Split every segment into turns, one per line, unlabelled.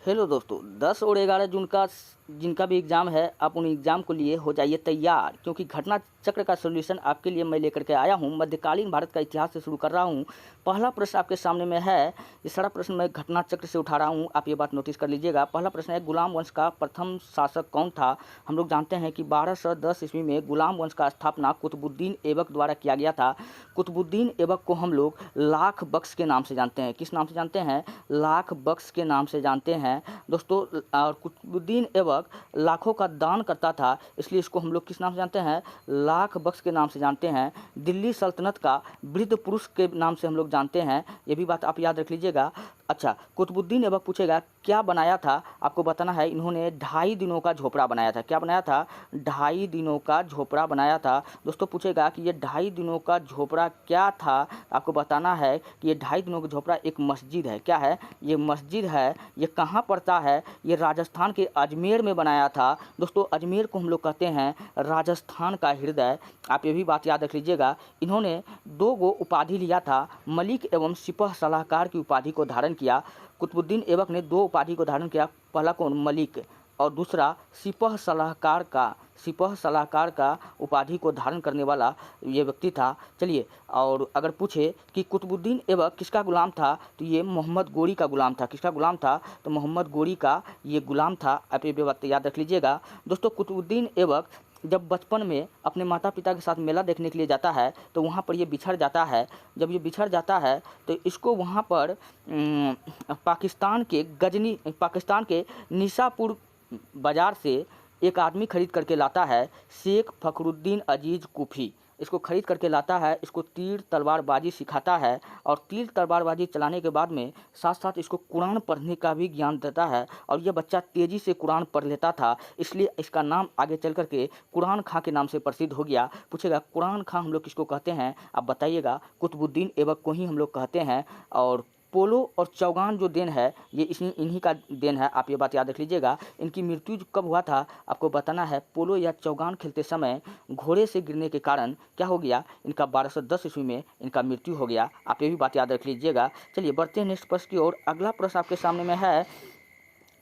Hello दोस्तों, 10 और 11 जून का जिनका भी एग्ज़ाम है, आप उन एग्ज़ाम को लिए हो जाइए तैयार, क्योंकि घटना चक्र का सॉल्यूशन आपके लिए मैं लेकर के आया हूं। मध्यकालीन भारत का इतिहास से शुरू कर रहा हूं। पहला प्रश्न आपके सामने में है। ये सारा प्रश्न मैं घटना चक्र से उठा रहा हूं, आप ये बात नोटिस कर लीजिएगा। पहला प्रश्न है, गुलाम वंश का प्रथम शासक कौन था? हम लोग जानते हैं कि 1210 ईस्वी में गुलाम वंश का स्थापना कुतुबुद्दीन ऐबक द्वारा किया गया था। कुतुबुद्दीन ऐबक को हम लोग लाख बख्श के नाम से जानते हैं। किस नाम से जानते हैं? लाख बख्श के नाम से जानते हैं दोस्तों। और कुतुबुद्दीन ऐबक लाखों का दान करता था, इसलिए इसको हम लोग किस नाम से जानते हैं? लाख बख्श के नाम से जानते हैं। दिल्ली सल्तनत का वृद्ध पुरुष के नाम से हम लोग जानते हैं, ये भी बात आप याद रख लीजिएगा। अच्छा, कुतुबुद्दीन ऐबक पूछेगा क्या बनाया था, आपको बताना है। इन्होंने 2.5 दिनों का झोपड़ा बनाया था। क्या बनाया था? 2.5 दिनों का झोपड़ा बनाया था। दोस्तों पूछेगा कि ये 2.5 दिनों का झोपड़ा क्या था, आपको बताना है कि ये 2.5 दिनों का झोपड़ा एक मस्जिद है। क्या है? ये मस्जिद है। ये कहाँ पड़ता है? ये राजस्थान के अजमेर में बनाया था। दोस्तों अजमेर को हम लोग कहते हैं राजस्थान का हृदय, आप ये भी बात याद रख लीजिएगा। इन्होंने 2 गो उपाधि लिया था, मलिक एवं सिपह सलाहकार की उपाधि को धारण किया। कुतुबुद्दीन ऐबक ने 2 उपाधि को धारण किया, पहला कौन? मलिक, और दूसरा सिपह सलाहकार का उपाधि को धारण करने वाला ये व्यक्ति था। चलिए, और अगर पूछे कि कुतुबुद्दीन ऐबक किसका गुलाम था, तो ये मोहम्मद गोरी का गुलाम था। किसका गुलाम था? तो मोहम्मद गोरी का ये गुलाम था। आप ये बात याद रख लीजिएगा। दोस्तों कुतुबुद्दीन ऐबक जब बचपन में अपने माता पिता के साथ मेला देखने के लिए जाता है, तो वहाँ पर ये बिछड़ जाता है। जब ये बिछड़ जाता है तो इसको वहाँ पर पाकिस्तान के निशापुर बाज़ार से एक आदमी खरीद करके लाता है, शेख फ़खरुद्दीन अजीज़ कुफ़ी। इसको खरीद करके लाता है, इसको तीर तलवारबाजी सिखाता है, और तीर तलवारबाजी चलाने के बाद में साथ साथ इसको कुरान पढ़ने का भी ज्ञान देता है। और यह बच्चा तेज़ी से कुरान पढ़ लेता था, इसलिए इसका नाम आगे चल करके कुरान खां के नाम से प्रसिद्ध हो गया। पूछेगा कुरान खां हम लोग किसको कहते हैं, आप बताइएगा। कुतुबुद्दीन ऐबक को ही हम लोग कहते हैं। और पोलो और चौगान जो देन है, ये इन्हीं का देन है, आप ये बात याद रख लीजिएगा। इनकी मृत्यु कब हुआ था, आपको बताना है। पोलो या चौगान खेलते समय घोड़े से गिरने के कारण क्या हो गया, इनका 1210 ईस्वी में इनका मृत्यु हो गया। आप ये भी बात याद रख लीजिएगा। चलिए बढ़ते हैं नेक्स्ट प्रश्न की ओर। अगला प्रश्न आपके सामने में है।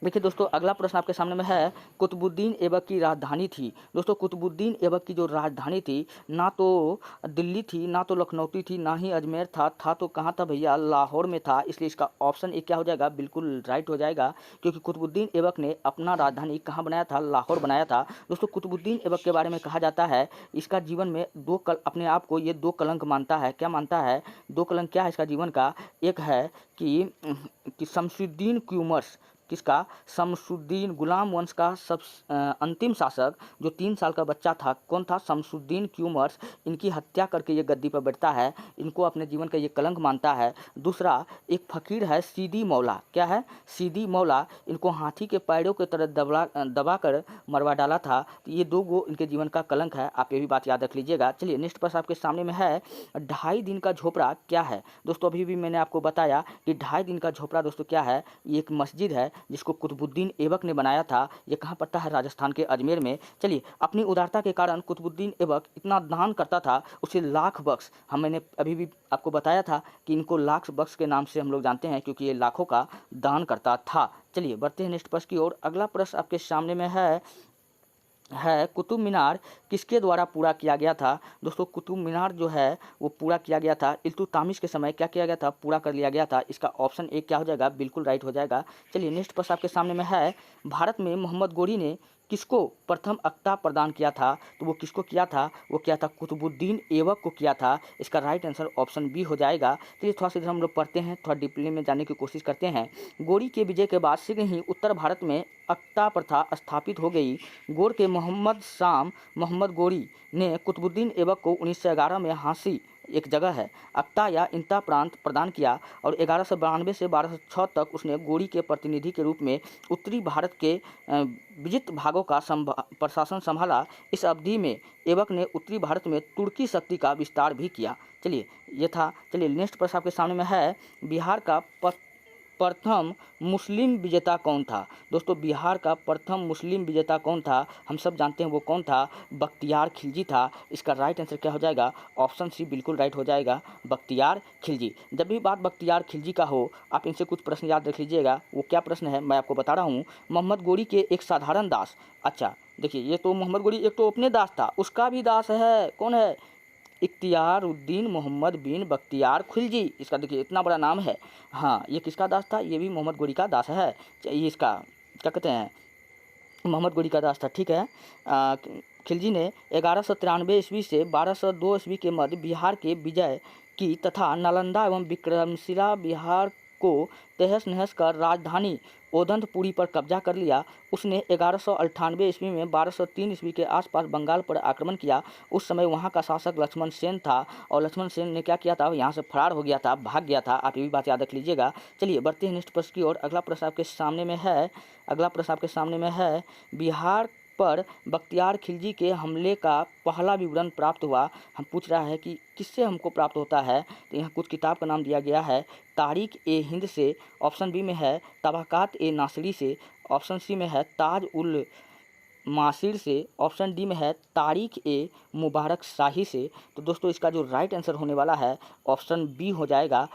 देखिए दोस्तों, अगला प्रश्न आपके सामने में है, कुतुबुद्दीन ऐबक की राजधानी थी। दोस्तों कुतुबुद्दीन ऐबक की जो राजधानी थी, ना तो दिल्ली थी, ना तो लखनऊ थी, ना ही अजमेर था तो कहाँ था भैया? लाहौर में था। इसलिए इसका ऑप्शन एक क्या हो जाएगा? बिल्कुल राइट हो जाएगा, क्योंकि कुतुबुद्दीन ऐबक ने अपना राजधानी कहाँ बनाया था? लाहौर बनाया था। दोस्तों कुतुबुद्दीन ऐबक के बारे में कहा जाता है, इसका जीवन में अपने आप को ये 2 कलंक मानता है। क्या मानता है? 2 कलंक क्या है इसका जीवन का? एक है कि शमसुद्दीन क्यूमर्स, किसका? शमसुद्दीन, गुलाम वंश का अंतिम शासक जो 3 साल का बच्चा था, कौन था? शमसुद्दीन क्यूमर्स। इनकी हत्या करके ये गद्दी पर बैठता है, इनको अपने जीवन का ये कलंक मानता है। दूसरा एक फ़कीर है सीदी मौला। क्या है? सीदी मौला। इनको हाथी के पैरों की तरह दबा कर मरवा डाला था। तो ये 2 गो इनके जीवन का कलंक है, आप ये भी बात याद रख लीजिएगा। चलिए नेक्स्ट प्रश्न आपके सामने में है, 2.5 दिन का झोपड़ा क्या है? दोस्तों अभी भी मैंने आपको बताया कि 2.5 दिन का झोपड़ा दोस्तों क्या है? ये एक मस्जिद है जिसको कुतुबुद्दीन ऐबक ने बनाया था। ये कहाँ पड़ता है? राजस्थान के अजमेर में। चलिए, अपनी उदारता के कारण कुतुबुद्दीन ऐबक इतना दान करता था, उसे लाख बख्श, मैंने अभी भी आपको बताया था कि इनको लाख बख्श के नाम से हम लोग जानते हैं, क्योंकि ये लाखों का दान करता था। चलिए बढ़ते हैं नेक्स्ट प्रश्न की ओर। अगला प्रश्न आपके सामने में है कुतुब मीनार किसके द्वारा पूरा किया गया था? दोस्तों कुतुब मीनार जो है वो पूरा किया गया था इल्तुतमिश के समय। क्या किया गया था? पूरा कर लिया गया था। इसका ऑप्शन एक क्या हो जाएगा? बिल्कुल राइट हो जाएगा। चलिए नेक्स्ट प्रश्न आपके सामने में है, भारत में मोहम्मद गोरी ने किसको प्रथम अख्ता प्रदान किया था? तो वो किसको किया था? वो किया था कुतुबुद्दीन ऐबक को किया था। इसका राइट आंसर ऑप्शन बी हो जाएगा। चलिए थोड़ा सा इधर हम लोग पढ़ते हैं, थोड़ा डीपली में जानने की कोशिश करते हैं। गोरी के विजय के बाद शीघ्र ही उत्तर भारत में अख्ता प्रथा स्थापित हो गई। गोर के मोहम्मद गोरी ने कुतुबुद्दीन ऐबक को 1911 में हांसी, एक जगह है, अख्ता या इंता प्रांत प्रदान किया, और 1192 से 1206 तक उसने गोरी के प्रतिनिधि के रूप में उत्तरी भारत के विजित भागों का प्रशासन संभाला। इस अवधि में ऐबक ने उत्तरी भारत में तुर्की शक्ति का विस्तार भी किया। चलिए ये था। चलिए नेक्स्ट प्रश्न आपके सामने में है, बिहार का प्रथम मुस्लिम विजेता कौन था? दोस्तों बिहार का प्रथम मुस्लिम विजेता कौन था? हम सब जानते हैं वो कौन था, बख्तियार खिलजी था। इसका राइट आंसर क्या हो जाएगा? ऑप्शन सी बिल्कुल राइट हो जाएगा, बख्तियार खिलजी। जब भी बात बख्तियार खिलजी का हो, आप इनसे कुछ प्रश्न याद रख लीजिएगा। वो क्या प्रश्न है मैं आपको बता रहा हूँ। मोहम्मद गोरी के एक साधारण दास, अच्छा देखिए ये तो मोहम्मद गोरी एक तो अपने दास था, उसका भी दास है, कौन है? इख्तियार उद्दीन मोहम्मद बिन बख्तियार खिलजी। इसका देखिए इतना बड़ा नाम है। हाँ, ये किसका दास था? ये भी मोहम्मद गोरी का दास है। ये इसका क्या कहते हैं, मोहम्मद गोरी का दास था, ठीक है। खिलजी ने 1193 ईस्वी से 1202 ईस्वी के मध्य बिहार के विजय की तथा नालंदा एवं विक्रमशिला बिहार को तहस नहस कर राजधानी ओदंतपुरी पर कब्जा कर लिया। उसने 1198 ईस्वी में 1203 ईस्वी के आसपास बंगाल पर आक्रमण किया। उस समय वहाँ का शासक लक्ष्मण सेन था और लक्ष्मण सेन ने क्या किया था, यहाँ से फरार हो गया था, भाग गया था। आप ये भी बात याद रख लीजिएगा। चलिए बढ़ते हैं नेक्स्ट प्रश्न की ओर। अगला प्रश्न आपके सामने में है, बिहार पर बख्तियार खिलजी के हमले का पहला विवरण प्राप्त हुआ। हम पूछ रहा है कि किससे हमको प्राप्त होता है, तो यहाँ कुछ किताब का नाम दिया गया है। तारीख ए हिंद से, ऑप्शन बी में है तबाकात ए नासिरी से, ऑप्शन सी में है ताज उल मासिर से, ऑप्शन डी में है तारीख ए मुबारक शाही से। तो दोस्तों इसका जो राइट आंसर होने वाला है ऑप्शन बी हो जाएगा,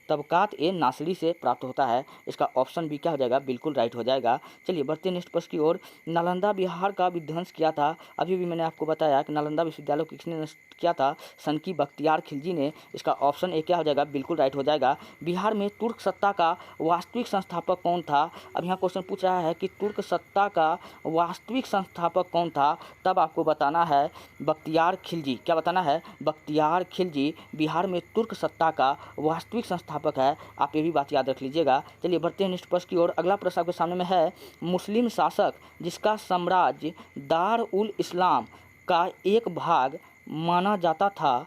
तबकात ए नासिरी से प्राप्त होता है। इसका ऑप्शन बी क्या हो जाएगा? बिल्कुल राइट हो जाएगा। चलिए बढ़ते हैं नेक्स्ट प्रश्न की ओर। नालंदा बिहार का विध्वंस किया था। अभी भी मैंने आपको बताया कि नालंदा विश्वविद्यालय को किसने नष्ट किया था? सनकी बख्तियार खिलजी ने। इसका ऑप्शन ए क्या हो जाएगा? बिल्कुल राइट हो जाएगा। बिहार में तुर्क सत्ता का वास्तविक संस्थापक कौन था? अब यहाँ क्वेश्चन पूछ रहा है कि तुर्क सत्ता का वास्तविक संस्थापक कौन था, तब आपको बताना है बख्तियार खिलजी। क्या बताना है? बख्तियार खिलजी बिहार में तुर्क सत्ता का वास्तविक संस्थापक है। आप ये भी बात याद रख लीजिएगा। चलिए बढ़ते हैं नेक्स्ट प्रश्न की ओर। अगला प्रश्न आपके सामने में है, मुस्लिम शासक जिसका साम्राज्य दार उल इस्लाम का एक भाग माना जाता था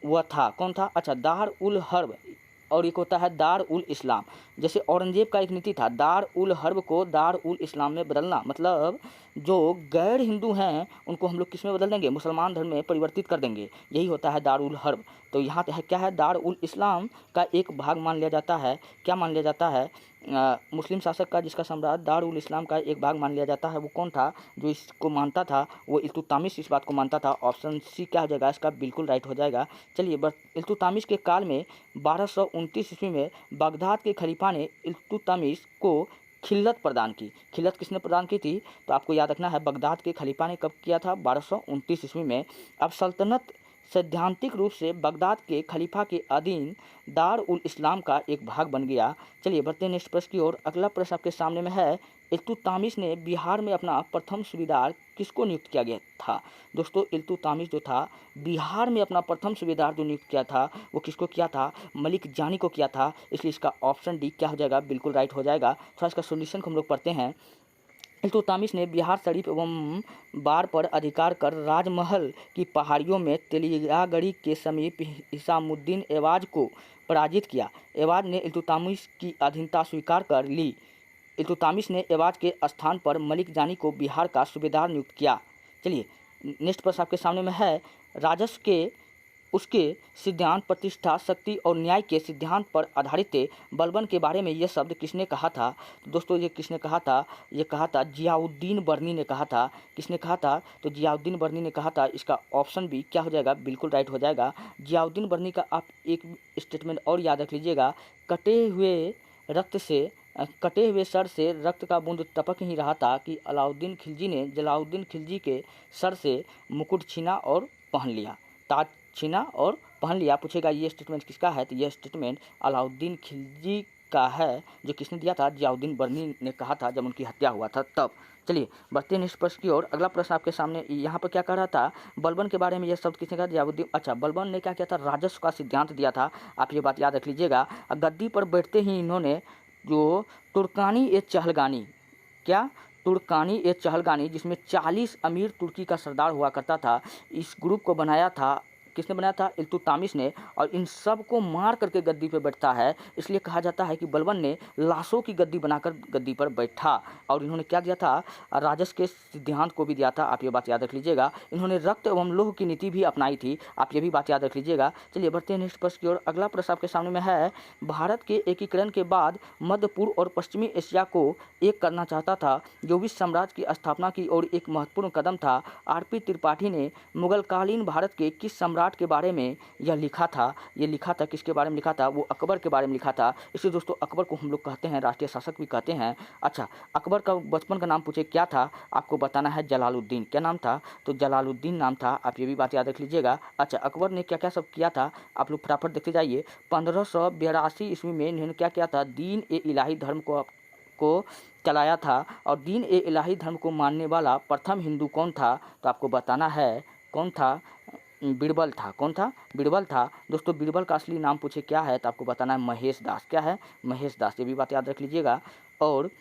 वह था, कौन था? अच्छा, दार उल हर्ब, और एक होता है दार उल इस्लाम। जैसे औरंगजेब का एक नीति था दार उल हर्ब को दार उल इस्लाम में बदलना, मतलब जो गैर हिंदू हैं उनको हम लोग किस में बदल देंगे? मुसलमान धर्म में परिवर्तित कर देंगे। यही होता है दार उल हर्ब। तो यहाँ है क्या है? दार उल इस्लाम का एक भाग मान लिया जाता है। क्या मान लिया जाता है? मुस्लिम शासक का जिसका साम्राज्य दार उल इस्लाम का एक भाग मान लिया जाता है, वो कौन था जो इसको मानता था? वो इल्तुतमिश इस बात को मानता था। ऑप्शन सी क्या हो जाएगा? इसका बिल्कुल राइट हो जाएगा। चलिए इल्तुतमिश के काल में 1229 ईस्वी में बगदाद के खलीफा ने इल्तुतमिश को खिल्लत प्रदान की। खिल्लत किसने प्रदान की थी? तो आपको याद रखना है बगदाद के खलीफा ने कब किया था? 1229 ईस्वी में। अब सल्तनत सैद्धांतिक रूप से बगदाद के खलीफा के अधीन दार उल इस्लाम का एक भाग बन गया। चलिए बढ़ते हैं नेक्स्ट प्रश्न की ओर। अगला प्रश्न आपके सामने में है, इल्तुतमिश ने बिहार में अपना प्रथम सूबेदार किसको नियुक्त किया गया था? दोस्तों इल्तुतमिश जो था बिहार में अपना प्रथम सूबेदार जो नियुक्त किया था वो किसको किया था? मलिक जानी को किया था। इसलिए इसका ऑप्शन डी क्या हो जाएगा? बिल्कुल राइट हो जाएगा। थोड़ा इसका सोल्यूशन को हम लोग पढ़ते हैं। इल्तुतमिश ने बिहार शरीफ एवं बार पर अधिकार कर राजमहल की पहाड़ियों में तेलियागढ़ी के समीप हिसामुद्दीन एवाज को पराजित किया। एवाज ने इल्तुतमिश की अधीनता स्वीकार कर ली। इल्तुतमिश ने एवाज के स्थान पर मलिक जानी को बिहार का सूबेदार नियुक्त किया। चलिए नेक्स्ट प्रश्न आपके सामने में है, राजस्व के उसके सिद्धांत प्रतिष्ठा, शक्ति और न्याय के सिद्धांत पर आधारित थे। बलबन के बारे में यह शब्द किसने कहा था? दोस्तों ये किसने कहा था? ये कहा था जियाउद्दीन बर्नी ने कहा था। किसने कहा था? तो जियाउद्दीन बर्नी ने कहा था। इसका ऑप्शन भी क्या हो जाएगा? बिल्कुल राइट हो जाएगा। जियाउद्दीन बर्नी का आप एक स्टेटमेंट और याद रख लीजिएगा, कटे हुए सर से रक्त का बूंद टपक ही रहा था कि अलाउद्दीन खिलजी ने जलाउद्दीन खिलजी के सर से मुकुट छीना और पहन लिया, ताज छीना और पहन लिया। पूछेगा ये स्टेटमेंट किसका है? तो यह स्टेटमेंट अलाउद्दीन खिलजी का है, जो किसने दिया था? जियाउद्दीन बर्नी ने कहा था जब उनकी हत्या हुआ था तब। चलिए बढ़ते हैं नेक्स्ट प्रश्न की ओर। अगला प्रश्न आपके सामने यहाँ पर क्या कह रहा था? बलबन के बारे में यह शब्द किसने कहा? जियाउद्दीन। अच्छा, बलबन ने क्या किया था? राजस्व का सिद्धांत दिया था। आप ये बात याद रख लीजिएगा। गद्दी पर बैठते ही इन्होंने जो तुर्कानी ए चहलगानी, क्या तुर्कानी ए चहलगानी, जिसमें 40 अमीर तुर्की का सरदार हुआ करता था, इस ग्रुप को बनाया था। किसने बनाया था? इल्तुतमिश ने। और इन सब को मार करके गद्दी पे बैठता है, इसलिए कहा जाता है कि बलबन ने लाशों की गद्दी बनाकर गद्दी पर बैठा। और इन्होंने क्या दिया था? राजस के सिद्धांत को भी दिया था, आप ये बात याद रख लीजिएगा। इन्होंने रक्त एवं लोह की नीति भी अपनाई थी, आप ये भी बात याद रख लीजिएगा। चलिए बढ़ते हैं नेक्स्ट प्रश्न की ओर। अगला प्रश्न आपके सामने में है, भारत के एकीकरण के बाद मध्य पूर्व और पश्चिमी एशिया को एक करना चाहता था, जो विश्व साम्राज्य की स्थापना की ओर एक महत्वपूर्ण कदम था। आर.पी. त्रिपाठी ने मुगलकालीन भारत के किस सम्राट के बारे में यह लिखा था? ये लिखा था, किसके बारे में लिखा था? वो अकबर के बारे में लिखा था। इसलिए दोस्तों अकबर को हम लोग कहते हैं राष्ट्रीय शासक भी कहते हैं। अच्छा, अकबर का बचपन का नाम पूछे क्या था? आपको बताना है जलालुद्दीन। क्या नाम था? तो जलालुद्दीन नाम था, आप ये भी बात याद रख लीजिएगा। अच्छा, अकबर ने क्या क्या सब किया था? आप लोग फटाफट देखते जाइए। 1582 ईस्वी में इन्होंने क्या किया था? दीन ए इलाही धर्म को चलाया था। और दीन ए इलाही धर्म को मानने वाला प्रथम हिंदू कौन था? तो आपको बताना है कौन था? बीरबल था। कौन था? बीरबल था। दोस्तों बीरबल का असली नाम पूछे क्या है? तो आपको बताना है महेश दास। क्या है? महेश दास, ये भी बात याद रख लीजिएगा। और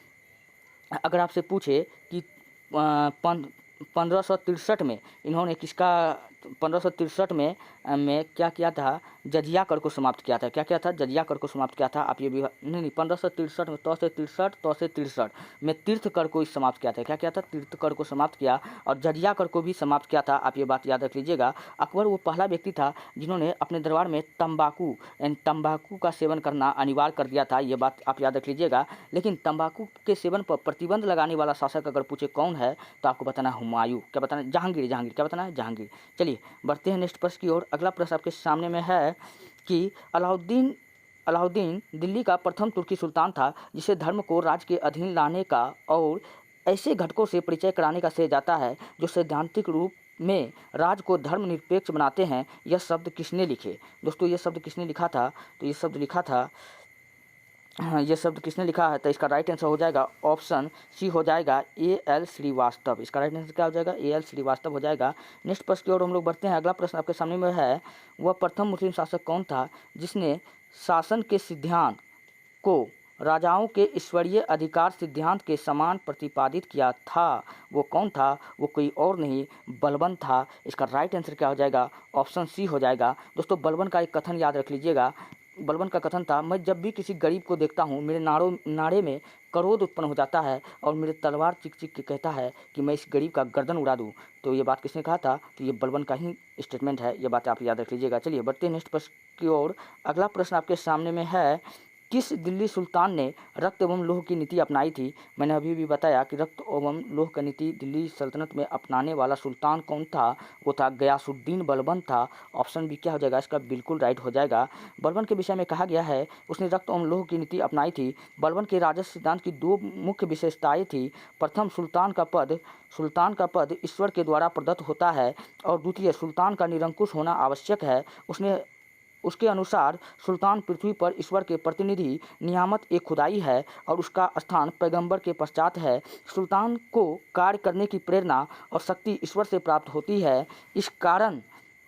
अगर आपसे पूछे कि 1563 में इन्होंने किसका 1563 में क्या किया था? जजिया कर को समाप्त किया था। क्या किया था? जजिया कर को समाप्त किया था। आप ये भी नहीं 1563 में तो से 63 में तीर्थ कर को समाप्त किया था। क्या किया था? तीर्थ कर को समाप्त किया। और जजिया कर को भी समाप्त किया था, आप ये बात याद रख लीजिएगा। अकबर वो पहला व्यक्ति था जिन्होंने अपने दरबार में तंबाकू का सेवन करना अनिवार्य कर दिया था, ये बात आप याद रख लीजिएगा। लेकिन तंबाकू के सेवन पर प्रतिबंध लगाने वाला शासक अगर पूछे कौन है, तो आपको बताना है हुमायूं। क्या बताना है? जहांगीर। क्या बताना है? जहांगीर। चलिए बढ़ते हैं नेक्स्ट प्रश्न की ओर। अगला प्रश्न आपके सामने में है कि अलाउद्दीन दिल्ली का प्रथम तुर्की सुल्तान था, जिसे धर्म को राज्य के अधीन लाने का और ऐसे घटकों से परिचय कराने का श्रेय जाता है जो सैद्धांतिक रूप में राज्य को धर्मनिरपेक्ष बनाते हैं। यह शब्द किसने लिखे? दोस्तों ये शब्द किसने लिखा था? तो ये शब्द लिखा था, ये शब्द किसने लिखा है? तो इसका राइट आंसर हो जाएगा ऑप्शन सी हो जाएगा A.L. श्रीवास्तव। इसका राइट आंसर क्या हो जाएगा? A.L. श्रीवास्तव हो जाएगा। नेक्स्ट प्रश्न की ओर हम लोग बढ़ते हैं। अगला प्रश्न आपके सामने में है, वह प्रथम मुस्लिम शासक कौन था जिसने शासन के सिद्धांत को राजाओं के ईश्वरीय अधिकार सिद्धांत के समान प्रतिपादित किया था? वो कौन था? वो कोई और नहीं, बलबन था। इसका राइट आंसर क्या हो जाएगा? ऑप्शन सी हो जाएगा। दोस्तों बलबन का एक कथन याद रख लीजिएगा। बलबन का कथन था, मैं जब भी किसी गरीब को देखता हूँ मेरे नाड़े में क्रोध उत्पन्न हो जाता है और मेरे तलवार चिक चिक के कहता है कि मैं इस गरीब का गर्दन उड़ा दूँ। तो ये बात किसने कहा था? तो ये बलबन का ही स्टेटमेंट है, ये बात आप याद रख लीजिएगा। चलिए बढ़ते हैं नेक्स्ट प्रश्न की ओर। अगला प्रश्न आपके सामने में है, किस दिल्ली सुल्तान ने रक्त एवं लोह की नीति अपनाई थी? मैंने अभी भी बताया कि रक्त एवं लोह की नीति दिल्ली सल्तनत में अपनाने वाला सुल्तान कौन था? वो था गयासुद्दीन बलबन था। ऑप्शन बी क्या हो जाएगा? इसका बिल्कुल राइट हो जाएगा। बलबन के विषय में कहा गया है उसने रक्त एवं लोह की नीति अपनाई थी। बलबन के राजस्व सिद्धांत की दो मुख्य विशेषताएँ थी। प्रथम, सुल्तान का पद ईश्वर के द्वारा प्रदत्त होता है, और द्वितीय, सुल्तान का निरंकुश होना आवश्यक है। उसके अनुसार सुल्तान पृथ्वी पर ईश्वर के प्रतिनिधि, नियामत एक खुदाई है और उसका स्थान पैगंबर के पश्चात है। सुल्तान को कार्य करने की प्रेरणा और शक्ति ईश्वर से प्राप्त होती है। इस कारण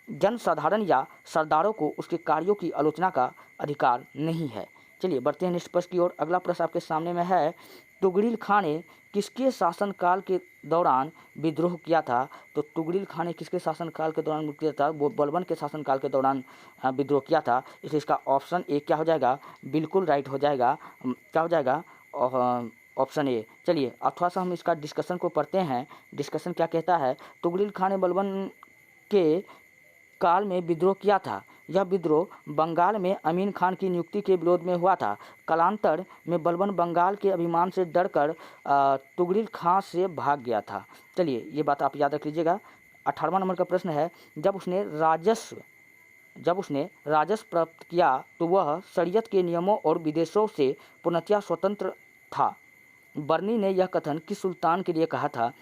जनसाधारण या सरदारों को उसके कार्यों की आलोचना का अधिकार नहीं है। चलिए बढ़ते हैं नेक्स्ट प्रश्न की ओर। अगला प्रश्न आपके सामने में है, तुगरिल खां ने किसके शासनकाल के दौरान विद्रोह किया था? तो तुगरिल खां ने किसके शासनकाल के दौरान किया था? वो बलबन के शासनकाल के दौरान विद्रोह किया था। इसलिए इसका ऑप्शन ए क्या हो जाएगा? बिल्कुल राइट हो जाएगा। क्या हो जाएगा? Option A. चलिए अब थोड़ा सा हम इसका डिस्कशन को पढ़ते हैं। डिस्कशन क्या कहता है? तुगरिल खां ने बलबन के काल में विद्रोह किया था। यह विद्रोह बंगाल में अमीन खान की नियुक्ति के विरोध में हुआ था। कालांतर में बलबन बंगाल के अभिमान से डरकर तुगरिल खां से भाग गया था। चलिए ये बात आप याद रख लीजिएगा। 18वां नंबर का प्रश्न है, जब उसने राजस्व प्राप्त किया तो वह शरीयत के नियमों और विदेशों से पूर्णतया स्वतंत्र था। बर्नी ने यह कथन किस सुल्तान के लिए कहा था?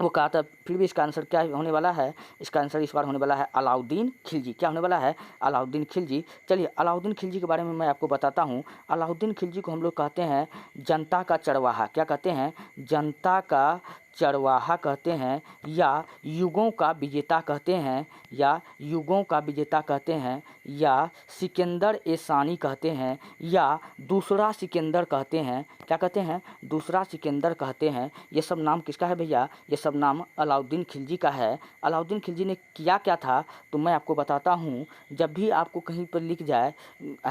वो कहा था, फिर भी इसका आंसर क्या होने वाला है? इसका आंसर इस बार होने वाला है अलाउद्दीन खिलजी। क्या होने वाला है? अलाउद्दीन खिलजी। चलिए अलाउद्दीन खिलजी के बारे में मैं आपको बताता हूँ। अलाउद्दीन खिलजी को हम लोग कहते हैं जनता का चरवाहा। क्या कहते हैं? जनता का चरवाहा कहते हैं, या युगों का विजेता कहते हैं, या युगों का विजेता कहते हैं, या सिकंदर ए सानी कहते हैं, या दूसरा सिकंदर कहते हैं। क्या कहते हैं? दूसरा सिकंदर कहते हैं। ये सब नाम किसका है भैया? ये सब नाम अलाउद्दीन खिलजी का है। अलाउद्दीन खिलजी ने किया क्या था तो मैं आपको बताता हूँ। जब भी आपको कहीं पर लिख जाए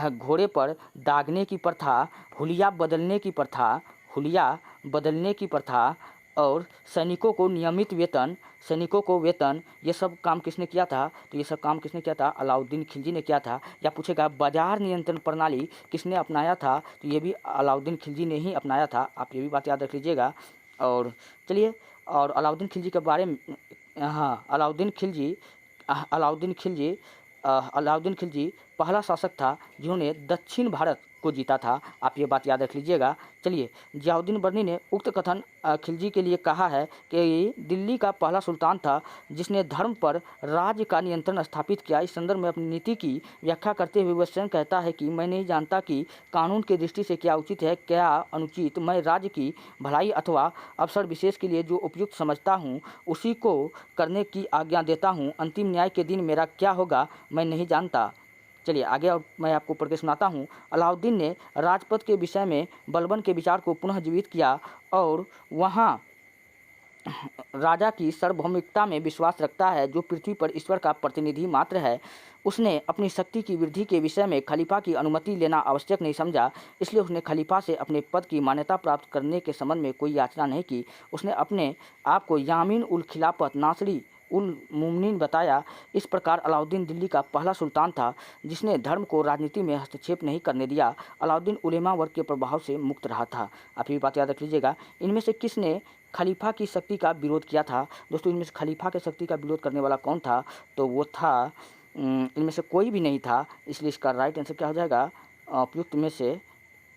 घोड़े पर दागने की प्रथा, हुलिया बदलने की प्रथा, हुलिया बदलने की प्रथा और सैनिकों को नियमित वेतन, सैनिकों को वेतन, ये सब काम किसने किया था? तो ये सब काम किसने किया था? अलाउद्दीन खिलजी ने किया था। या पूछेगा बाजार नियंत्रण प्रणाली किसने अपनाया था? तो ये भी अलाउद्दीन खिलजी ने ही अपनाया था। आप ये भी बात याद रख लीजिएगा। और चलिए, और अलाउद्दीन खिलजी के बारे में, हाँ, अलाउद्दीन खिलजी अलाउद्दीन खिलजी पहला शासक था जिन्होंने दक्षिण भारत को जीता था। आप ये बात याद रख लीजिएगा। चलिए, जियाउद्दीन बर्नी ने उक्त कथन खिलजी के लिए कहा है कि दिल्ली का पहला सुल्तान था जिसने धर्म पर राज्य का नियंत्रण स्थापित किया। इस संदर्भ में अपनी नीति की व्याख्या करते हुए वह स्वयं कहता है कि मैं नहीं जानता कि कानून की दृष्टि से क्या उचित है, क्या अनुचित। मैं राज्य की भलाई अथवा अवसर विशेष के लिए जो उपयुक्त समझता हूँ उसी को करने की आज्ञा देता हूँ। अंतिम न्याय के दिन मेरा क्या होगा मैं नहीं जानता। चलिए आगे और मैं आपको पढ़ के सुनाता हूँ। अलाउद्दीन ने राजपथ के विषय में बलबन के विचार को पुनः जीवित किया और वहाँ राजा की सार्वभौमिकता में विश्वास रखता है जो पृथ्वी पर ईश्वर का प्रतिनिधि मात्र है। उसने अपनी शक्ति की वृद्धि के विषय में खलीफा की अनुमति लेना आवश्यक नहीं समझा, इसलिए उसने खलीफा से अपने पद की मान्यता प्राप्त करने के संबंध में कोई याचना नहीं की। उसने अपने आप को यामीन उल खिलाफत नासरी उल मुमनीन बताया। इस प्रकार अलाउद्दीन दिल्ली का पहला सुल्तान था जिसने धर्म को राजनीति में हस्तक्षेप नहीं करने दिया। अलाउद्दीन उलेमा वर्ग के प्रभाव से मुक्त रहा था। आप ये बात याद रख लीजिएगा। इनमें से किसने खलीफा की शक्ति का विरोध किया था? दोस्तों, इनमें से खलीफा की शक्ति का विरोध करने वाला कौन था? तो वो था, इनमें से कोई भी नहीं था। इसलिए इसका राइट आंसर क्या हो जाएगा? उपयुक्त में से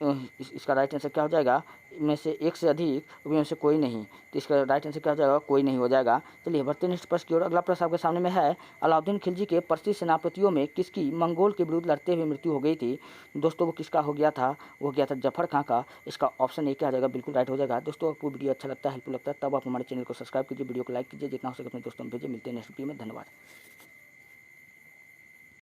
इसका राइट आंसर क्या हो जाएगा? इनमें से एक से अधिक, में से कोई नहीं। तो इसका राइट आंसर क्या हो जाएगा? कोई नहीं हो जाएगा। चलिए बढ़ते नेक्स्ट प्रश्न की ओर। अगला प्रश्न आपके सामने में है, अलाउद्दीन खिलजी के प्रसिद्ध सेनापतियों में किसकी मंगोल के विरुद्ध लड़ते हुए मृत्यु हो गई थी? दोस्तों, वो किसका हो गया था? वो हो गया था जफर खां का। इसका ऑप्शन ए क्या हो जाएगा? बिल्कुल राइट हो जाएगा। दोस्तों, आपको वीडियो अच्छा लगता है, हेल्पफुल लगता है, तब आप हमारे चैनल को सब्सक्राइब कीजिए, वीडियो को लाइक कीजिए, जितना हो सके अपने दोस्तों में भेजिए। मिलते हैं नेक्स्ट वीडियो में। धन्यवाद।